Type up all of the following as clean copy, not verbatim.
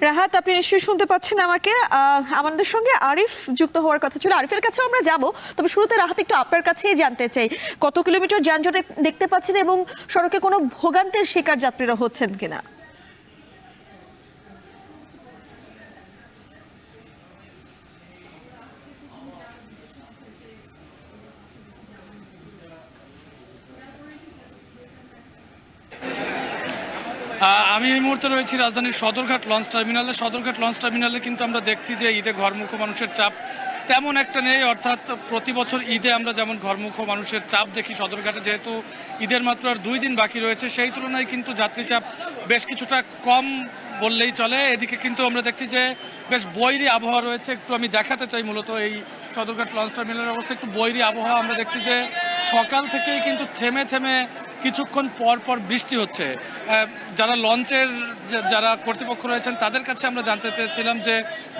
রাহাত, আপনি নিশ্চয়ই শুনতে পাচ্ছেন আমাকে। আমাদের সঙ্গে আরিফ যুক্ত হওয়ার কথা ছিল, আরিফের কাছে আমরা যাব। তবে শুরুতে রাহাত, একটু আপনার কাছেই জানতে চাই, কত কিলোমিটার যানজট দেখতে পাচ্ছেন এবং সড়কে কোনো ভোগান্তির শিকার যাত্রীরা হচ্ছেন কিনা? আমি এই মুহূর্তে রয়েছি রাজধানীর সদরঘাট লঞ্চ টার্মিনালে। সদরঘাট লঞ্চ টার্মিনালে কিন্তু আমরা দেখছি যে ঈদে ঘরমুখ মানুষের চাপ তেমন একটা নেই। অর্থাৎ প্রতি বছর ঈদে আমরা যেমন ঘরমুখ মানুষের চাপ দেখি সদরঘাটে, যেহেতু ঈদের মাত্র আর 2 দিন বাকি রয়েছে, সেই তুলনায় কিন্তু যাত্রী চাপ বেশ কিছুটা কম বললেই চলে। এদিকে কিন্তু আমরা দেখছি যে বেশ বৈরী আবহাওয়া রয়েছে। একটু আমি দেখাতে চাই মূলত এই সদরঘাট লঞ্চ টার্মিনালের অবস্থা। একটু বৈরী আবহাওয়া আমরা দেখছি যে সকাল থেকেই কিন্তু থেমে থেমে কিছুক্ষণ পর পর বৃষ্টি হচ্ছে। যারা লঞ্চের যারা কর্তৃপক্ষ রয়েছেন তাদের কাছে আমরা জানতে চেয়েছিলাম যে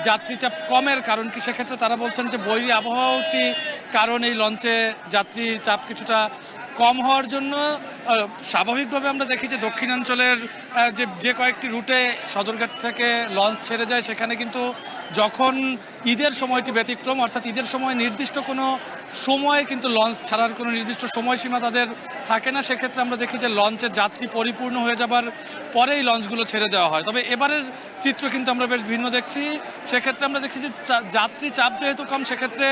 যাত্রী চাপ কমের কারণ কি। সেক্ষেত্রে তারা বলছেন যে বৈরী আবহাওয়াটি কারণ এই লঞ্চে যাত্রী চাপ কিছুটা কম হওয়ার জন্য। স্বাভাবিকভাবে আমরা দেখি যে দক্ষিণাঞ্চলের যে কয়েকটি রুটে সদরঘাট থেকে লঞ্চ ছেড়ে যায়, সেখানে কিন্তু যখন ঈদের সময়টি ব্যতিক্রম, অর্থাৎ ঈদের সময় নির্দিষ্ট কোনো সময়ে কিন্তু লঞ্চ ছাড়ার কোনো নির্দিষ্ট সময়সীমা তাদের থাকে না। সেক্ষেত্রে আমরা দেখি যে লঞ্চের যাত্রী পরিপূর্ণ হয়ে যাবার পরেই লঞ্চগুলো ছেড়ে দেওয়া হয়। তবে এবারের চিত্র কিন্তু আমরা বেশ ভিন্ন দেখছি। সেক্ষেত্রে আমরা দেখছি যে যাত্রী চাপ যেহেতু কম, সেক্ষেত্রে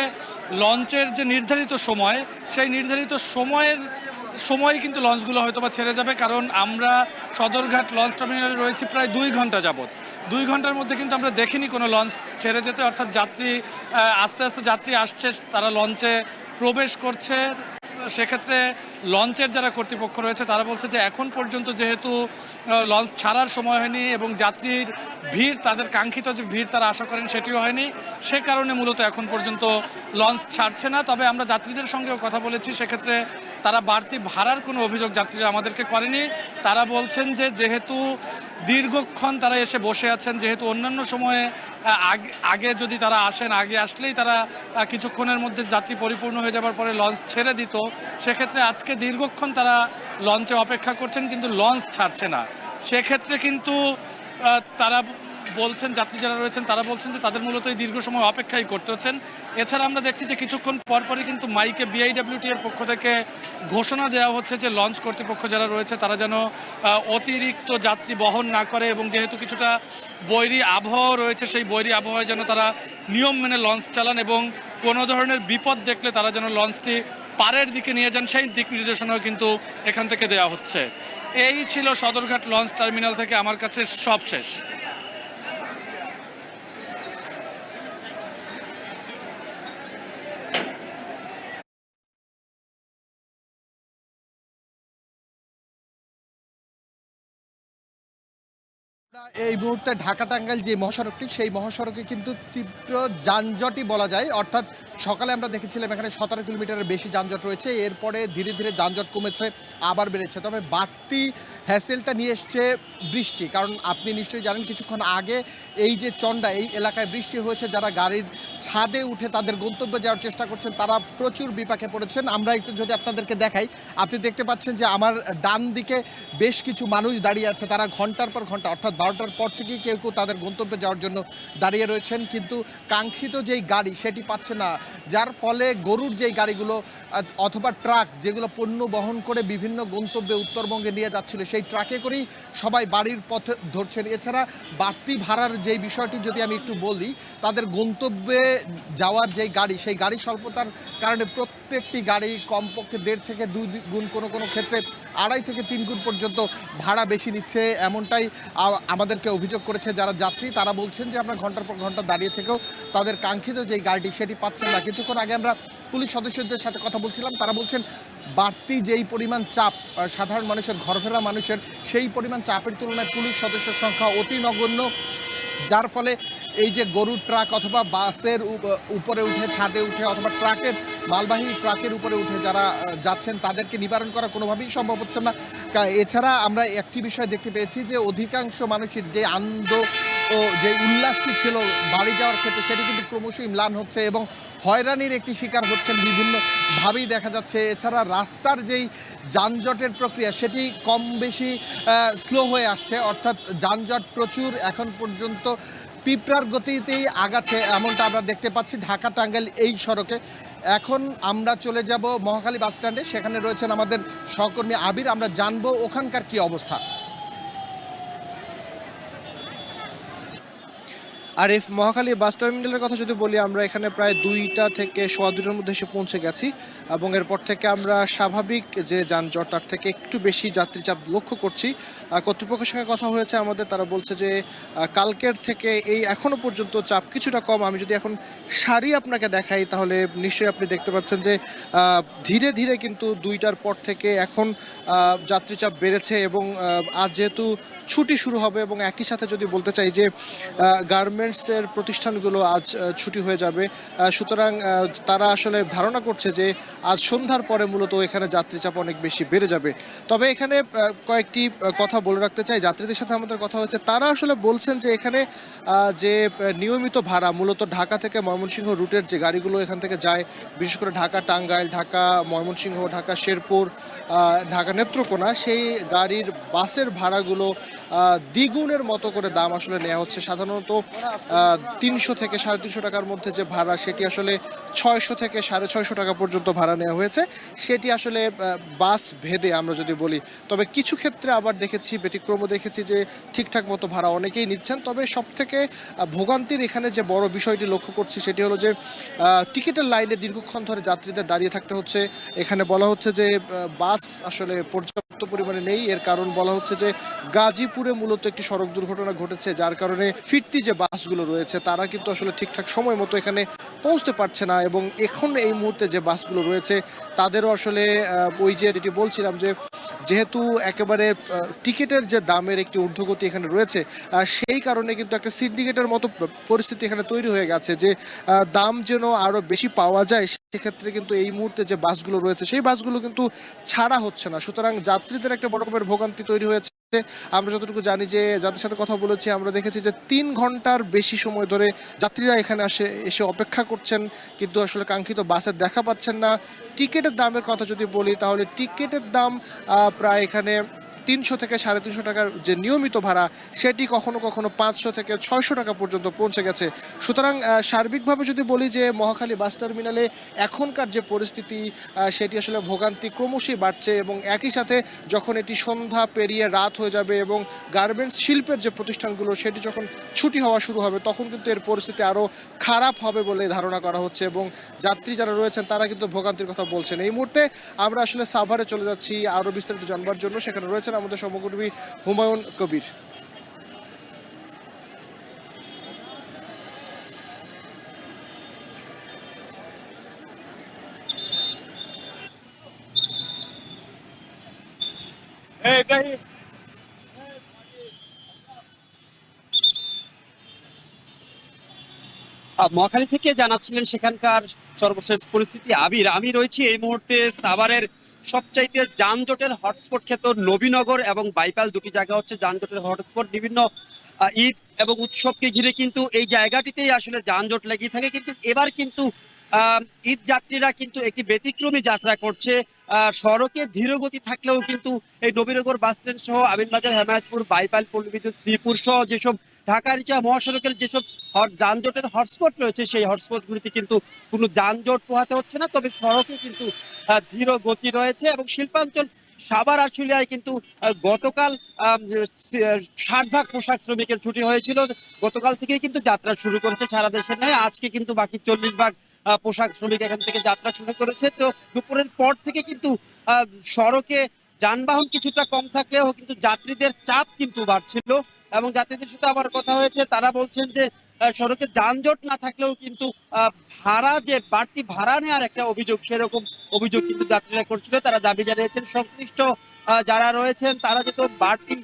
লঞ্চের যে নির্ধারিত সময়, সেই নির্ধারিত সময় কিন্তু লঞ্চগুলো হয়তো বা ছেড়ে যাবে। কারণ আমরা সদরঘাট লঞ্চ টার্মিনালে রয়েছি প্রায় 2 ঘন্টা যাবৎ। 2 ঘন্টার মধ্যে কিন্তু আমরা দেখিনি কোনো লঞ্চ ছেড়ে যেতে। অর্থাৎ যাত্রী আস্তে আস্তে যাত্রী আসছে, তারা লঞ্চে প্রবেশ করছে। সেক্ষেত্রে লঞ্চের যারা কর্তৃপক্ষ রয়েছে তারা বলছে যে এখন পর্যন্ত যেহেতু লঞ্চ ছাড়ার সময় হয়নি এবং যাত্রীর ভিড়, তাদের কাঙ্ক্ষিত যে ভিড় তারা আশা করেন সেটিও হয়নি, সে কারণে মূলত এখন পর্যন্ত লঞ্চ ছাড়ছে না। তবে আমরা যাত্রীদের সঙ্গেও কথা বলেছি, সেক্ষেত্রে তারা বাড়তি ভাড়ার কোনো অভিযোগ যাত্রীরা আমাদেরকে করেনি। তারা বলছেন যে যেহেতু দীর্ঘক্ষণ তারা এসে বসে আছেন, যেহেতু অন্যান্য সময়ে আগে যদি তারা আসেন, আগে আসলেই তারা কিছুক্ষণের মধ্যে যাত্রী পরিপূর্ণ হয়ে যাবার পরে লঞ্চ ছেড়ে দিত, সেক্ষেত্রে আজকে দীর্ঘক্ষণ তারা লঞ্চে অপেক্ষা করছেন কিন্তু লঞ্চ ছাড়ছে না। সেক্ষেত্রে কিন্তু তারা বলছেন, যাত্রী যারা রয়েছেন তারা বলছেন যে তাদের মূলত এই দীর্ঘ সময় অপেক্ষাই করতে হচ্ছেন। এছাড়া আমরা দেখছি যে কিছুক্ষণ পরপরই কিন্তু মাইকে বিআইডব্লিউটি এর পক্ষ থেকে ঘোষণা দেওয়া হচ্ছে যে লঞ্চ কর্তৃপক্ষ যারা রয়েছে তারা যেন অতিরিক্ত যাত্রী বহন না করে, এবং যেহেতু কিছুটা বৈরী আবহাওয়া রয়েছে, সেই বৈরী আবহাওয়ায় যেন তারা নিয়ম মেনে লঞ্চ চালান এবং কোনো ধরনের বিপদ দেখলে তারা যেন লঞ্চটি পাড়ের দিকে নিয়ে যান, সেই দিক নির্দেশনাও কিন্তু এখান থেকে দেওয়া হচ্ছে। এই ছিল সদরঘাট লঞ্চ টার্মিনাল থেকে আমার কাছে সব শেষ। এই মুহূর্তে ঢাকা টাঙ্গাইল যে মহাসড়কটি, সেই মহাসড়কে কিন্তু তীব্র যানজটই বলা যায়। অর্থাৎ সকালে আমরা দেখেছিলাম এখানে 17 কিলোমিটারের বেশি যানজট রয়েছে, এরপরে ধীরে ধীরে যানজট কমেছে, আবার বেড়েছে। তবে বাড়তি হ্যাসেলটা নিয়ে এসছে বৃষ্টি। কারণ আপনি নিশ্চয়ই জানেন কিছুক্ষণ আগে এই যে চন্ডা, এই এলাকায় বৃষ্টি হয়েছে। যারা গাড়ির ছাদে উঠে তাদের গন্তব্যে যাওয়ার চেষ্টা করছেন তারা প্রচুর বিপাকে পড়েছেন। আমরা একটু যদি আপনাদেরকে দেখাই, আপনি দেখতে পাচ্ছেন যে আমার ডান দিকে বেশ কিছু মানুষ দাঁড়িয়ে আছে। তারা ঘন্টার পর ঘন্টা, অর্থাৎ 12টার পর থেকেই কেউ কেউ তাদের গন্তব্যে যাওয়ার জন্য দাঁড়িয়ে রয়েছেন, কিন্তু কাঙ্ক্ষিত যেই গাড়ি সেটি পাচ্ছে না। যার ফলে গরুর যেই গাড়িগুলো অথবা ট্রাক, যেগুলো পণ্য বহন করে বিভিন্ন গন্তব্যে উত্তরবঙ্গে নিয়ে যাচ্ছিল, সেই ট্রাকে করেই সবাই বাড়ির পথে ধরছেন। এছাড়া বাড়তি ভাড়ার যেই বিষয়টি যদি আমি একটু বলি, তাদের গন্তব্যে যাওয়ার যেই গাড়ি, সেই গাড়ি স্বল্পতার কারণে প্রত্যেকটি গাড়ি কমপক্ষে 1.5 থেকে 2 গুণ, কোনো কোনো ক্ষেত্রে 2.5 থেকে 3 গুণ পর্যন্ত ভাড়া বেশি নিচ্ছে, এমনটাই আমাদেরকে অভিযোগ করেছে যারা যাত্রী। তারা বলছেন যে আমরা ঘন্টার পর ঘন্টা দাঁড়িয়ে থেকেও তাদের কাঙ্ক্ষিত যেই গাড়িটি সেটি পাচ্ছেন না। কিছুক্ষণ আগে আমরা পুলিশ সদস্যদের সাথে কথা বলছিলাম, তারা বলছেন বাড়তি যেই পরিমাণ চাপ সাধারণ মানুষের, ঘরফেরা মানুষের, সেই পরিমাণ চাপের তুলনায় পুলিশ সদস্যের সংখ্যা অতি নগণ্য। যার ফলে এই যে গরুর ট্রাক অথবা বাসের উপরে উঠে, ছাদে উঠে, অথবা ট্রাকের মালবাহী ট্রাকের উপরে উঠে যারা যাচ্ছেন তাদেরকে নিবারণ করা কোনোভাবেই সম্ভব হচ্ছে না। এছাড়া আমরা একটি বিষয় দেখতে পেয়েছি যে অধিকাংশ মানুষের যে আনন্দ ও যে উল্লাসটি ছিল বাড়ি যাওয়ার ক্ষেত্রে, সেটি কিন্তু ক্রমশই ম্লান হচ্ছে এবং হয়রানির একটি শিকার হচ্ছেন বিভিন্নভাবেই দেখা যাচ্ছে। এছাড়া রাস্তার যেই যানজটের প্রক্রিয়া সেটি কম বেশি স্লো হয়ে আসছে, অর্থাৎ যানজট প্রচুর এখন পর্যন্ত পিঁপড়ার গতিতেই আগাচ্ছে এমনটা আমরা দেখতে পাচ্ছি ঢাকা টাঙ্গাইল এই সড়কে। এখন আমরা চলে যাব মহাখালী বাস স্ট্যান্ডে, সেখানে রয়েছেন আমাদের সহকর্মী আবির, আমরা জানবো ওখানকার কি অবস্থা। আরিফ, মহাখালী বাস টার্মিনালের কথা যদি বলি, আমরা এখানে প্রায় 2টা থেকে সোয়া 2টার মধ্যে এসে পৌঁছে গেছি এবং এরপর থেকে আমরা স্বাভাবিক যে যানজট তার থেকে একটু বেশি যাত্রী চাপ লক্ষ্য করছি। কর্তৃপক্ষের সঙ্গে কথা হয়েছে আমাদের, তারা বলছে যে কালকের থেকে এই এখনো পর্যন্ত চাপ কিছুটা কম। আমি যদি এখন সারি আপনাকে দেখাই তাহলে নিশ্চয়ই আপনি দেখতে পাচ্ছেন যে ধীরে ধীরে কিন্তু 2টার পর থেকে এখন যাত্রী চাপ বেড়েছে এবং আজ যেহেতু ছুটি শুরু হবে এবং একই সাথে যদি বলতে চাই যে গার্মেন্টসের প্রতিষ্ঠানগুলো আজ ছুটি হয়ে যাবে, সুতরাং তারা আসলে ধারণা করছে যে আজ সন্ধ্যার পরে মূলত এখানে যাত্রী চাপ অনেক বেশি বেড়ে যাবে। তবে এখানে কয়েকটি কথা বলে রাখতে চাই, যাত্রীদের সাথে আমাদের কথা হয়েছে, তারা আসলে বলছেন যে এখানে যে নিয়মিত ভাড়া মূলত ঢাকা থেকে ময়মনসিংহ রুটের যে গাড়িগুলো এখান থেকে যায়, বিশেষ করে ঢাকা টাঙ্গাইল, ঢাকা ময়মনসিংহ, ঢাকা শেরপুর, ঢাকা নেত্রকোনা, সেই গাড়ির বাসের ভাড়াগুলো দ্বিগুণের মতো করে দাম আসলে নেওয়া হচ্ছে। সাধারণত 300 থেকে 350 টাকার মধ্যে যে ভাড়া সেটি আসলে 600 থেকে 650 টাকা পর্যন্ত ভাড়া নেওয়া হয়েছে। সেটি আসলে বাস ভেদে আমরা যদি বলি, তবে কিছু ক্ষেত্রে আবার দেখেছি, ব্যতিক্রমও দেখেছি যে ঠিকঠাক মতো ভাড়া অনেকেই নিচ্ছেন। তবে সব থেকে ভোগান্তির এখানে যে বড় বিষয়টি লক্ষ্য করছি সেটি হলো যে টিকিটের লাইনে দীর্ঘক্ষণ ধরে যাত্রীদের দাঁড়িয়ে থাকতে হচ্ছে। এখানে বলা হচ্ছে যে বাস আসলে পর্যাপ্ত পরিমাণে নেই, এর কারণ বলা হচ্ছে যে গাজীপুরে মূলত একটি সড়ক দুর্ঘটনা ঘটেছে, যার কারণে ফিরতি যে বাসগুলো রয়েছে তারা কিন্তু আসলে ঠিকঠাক সময় মতো এখানে পৌঁছতে পারছে না এবং এখন এই মুহূর্তে যে বাসগুলো রয়েছে তাদেরও আসলে ওই যে যেটি বলছিলাম যে যেহেতু একেবারে টিকিটের যে দামের একটি ঊর্ধ্বগতি এখানে রয়েছে, সেই কারণে কিন্তু একটা সিন্ডিকেটের মতো পরিস্থিতি এখানে তৈরি হয়ে গেছে যে দাম যেন আরও বেশি পাওয়া যায়, সেক্ষেত্রে কিন্তু এই মুহূর্তে যে বাসগুলো রয়েছে সেই বাসগুলো কিন্তু ছাড়া হচ্ছে না। সুতরাং যাত্রীদের একটা বড় রকমের ভোগান্তি তৈরি হয়েছে। আমরা যতটুকু জানি যে যাদের সাথে কথা বলেছি আমরা দেখেছি যে 3 ঘন্টার বেশি সময় ধরে যাত্রীরা এখানে এসে অপেক্ষা করছেন, কিন্তু আসলে কাঙ্ক্ষিত বাসের দেখা পাচ্ছেন না। টিকিটের দামের কথা যদি বলি তাহলে টিকিটের দাম প্রায় এখানে 300 থেকে 350 টাকার যে নিয়মিত ভাড়া সেটি কখনো কখনো 500 থেকে 600 টাকা পর্যন্ত পৌঁছে গেছে। সুতরাং সার্বিকভাবে যদি বলি যে মহাখালী বাস টার্মিনালে এখনকার যে পরিস্থিতি সেটি আসলে ভোগান্তি ক্রমশই বাড়ছে এবং একই সাথে যখন এটি সন্ধ্যা পেরিয়ে রাত হয়ে যাবে এবং গার্মেন্টস শিল্পের যে প্রতিষ্ঠানগুলো সেটি যখন ছুটি হওয়া শুরু হবে তখন কিন্তু এর পরিস্থিতি আরও খারাপ হবে বলে ধারণা করা হচ্ছে এবং যাত্রী যারা রয়েছেন তারা কিন্তু ভোগান্তির কথা বলছেন। এই মুহূর্তে আমরা আসলে সাভারে চলে যাচ্ছি আরও বিস্তারিত জানবার জন্য, সেখানে রয়েছেন আমাদের সহকর্মী হুমায়ুন কবির। মহাখালী থেকে জানাচ্ছিলেন সেখানকার সর্বশেষ পরিস্থিতি আবির। আমি রয়েছি এই মুহূর্তে সাভারের সবচাইতে যানজটের হটস্পট খ্যাত নবীনগর এবং বাইপাল, দুটি জায়গা হচ্ছে যানজটের হটস্পট। বিভিন্ন ঈদ এবং উৎসবকে ঘিরে কিন্তু এই জায়গাটিতেই আসলে যানজট লেগেই থাকে, কিন্তু এবার কিন্তু ঈদ যাত্রীরা কিন্তু একটি ব্যতিক্রমী যাত্রা করছে। সড়কে ধীরগতি থাকলেও কিন্তু এই নবীনগর বাস স্ট্যান্ড সহ আমিনবাজার, হেমায়তপুর, বাইপাল, পল্লীবিদ্যুৎ, শ্রীপুর সহ যেসব ঢাকা রিচা মহাসড়কের যেসব যানজটের হটস্পট রয়েছে সেই হটস্পটগুলিতে কিন্তু কোনো যানজট পোহাতে হচ্ছে না। তবে সড়কে কিন্তু ধীর গতি রয়েছে এবং শিল্পাঞ্চল সাভার আশুলিয়ায় কিন্তু গতকাল 60 ভাগ পোশাক শ্রমিকের ছুটি হয়েছিল। গতকাল থেকেই কিন্তু যাত্রা শুরু করেছে সারা দেশের নয়, আজকে কিন্তু বাকি 40 ভাগ পোশাক শ্রমিক এখান থেকে যাত্রা শুরু করেছে। তো দুপুরের পর থেকে কিন্তু সড়কে যানবাহন কিছুটা কম থাকলেও কিন্তু যাত্রীদের চাপ কিন্তু বাড়ছিল এবং যাত্রীদের সাথে আবার কথা হয়েছে, তারা বলছেন যে সড়কে যানজট না থাকলেও কিন্তু ভাড়া যে বাড়তি ভাড়া নেওয়ার একটা অভিযোগ, সেরকম অভিযোগ কিন্তু যাত্রীরা করছিল। তারা দাবি জানিয়েছেন সংশ্লিষ্ট যারা রয়েছেন তারা যেহেতু বাড়তি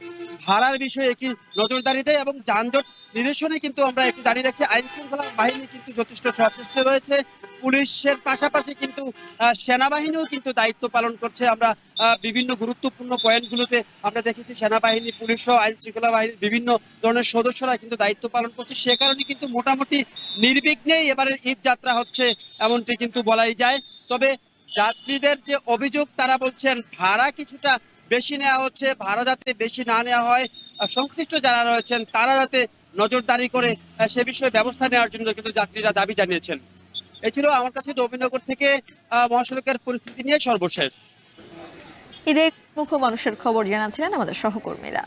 ভাড়ার বিষয়ে একটি নজরদারি দেয় এবং যানজট নিরসনে কিন্তু আমরা একটু দাঁড়িয়ে রাখছি। আইন শৃঙ্খলা বাহিনী কিন্তু যথেষ্ট সচেষ্ট রয়েছে। পুলিশের পাশাপাশি কিন্তু সেনাবাহিনীও কিন্তু দায়িত্ব পালন করছে। আমরা বিভিন্ন গুরুত্বপূর্ণ পয়েন্টগুলোতে আমরা দেখেছি সেনাবাহিনী, পুলিশ সহ আইন শৃঙ্খলা বাহিনীর বিভিন্ন ধরনের সদস্যরা কিন্তু দায়িত্ব পালন করছে। সে কারণে কিন্তু মোটামুটি নির্বিঘ্নেই এবারের ঈদ যাত্রা হচ্ছে এমনটি কিন্তু বলাই যায়। তবে যাত্রীদের যে অভিযোগ, তারা বলছেন ভাড়া কিছুটা বেশি নেওয়া হচ্ছে, ভাড়া যাতে বেশি না নেওয়া হয়, সংশ্লিষ্ট যারা রয়েছেন তারা যাতে নজরদারি করে সে বিষয়ে ব্যবস্থা নেওয়ার জন্য কিন্তু যাত্রীরা দাবি জানিয়েছেন। এই ছিল আমার কাছে নবীনগর থেকে মহাসড়কের পরিস্থিতি নিয়ে সর্বশেষ। ঈদে মুখ্য মানুষের খবর জানাচ্ছিলেন আমাদের সহকর্মীরা।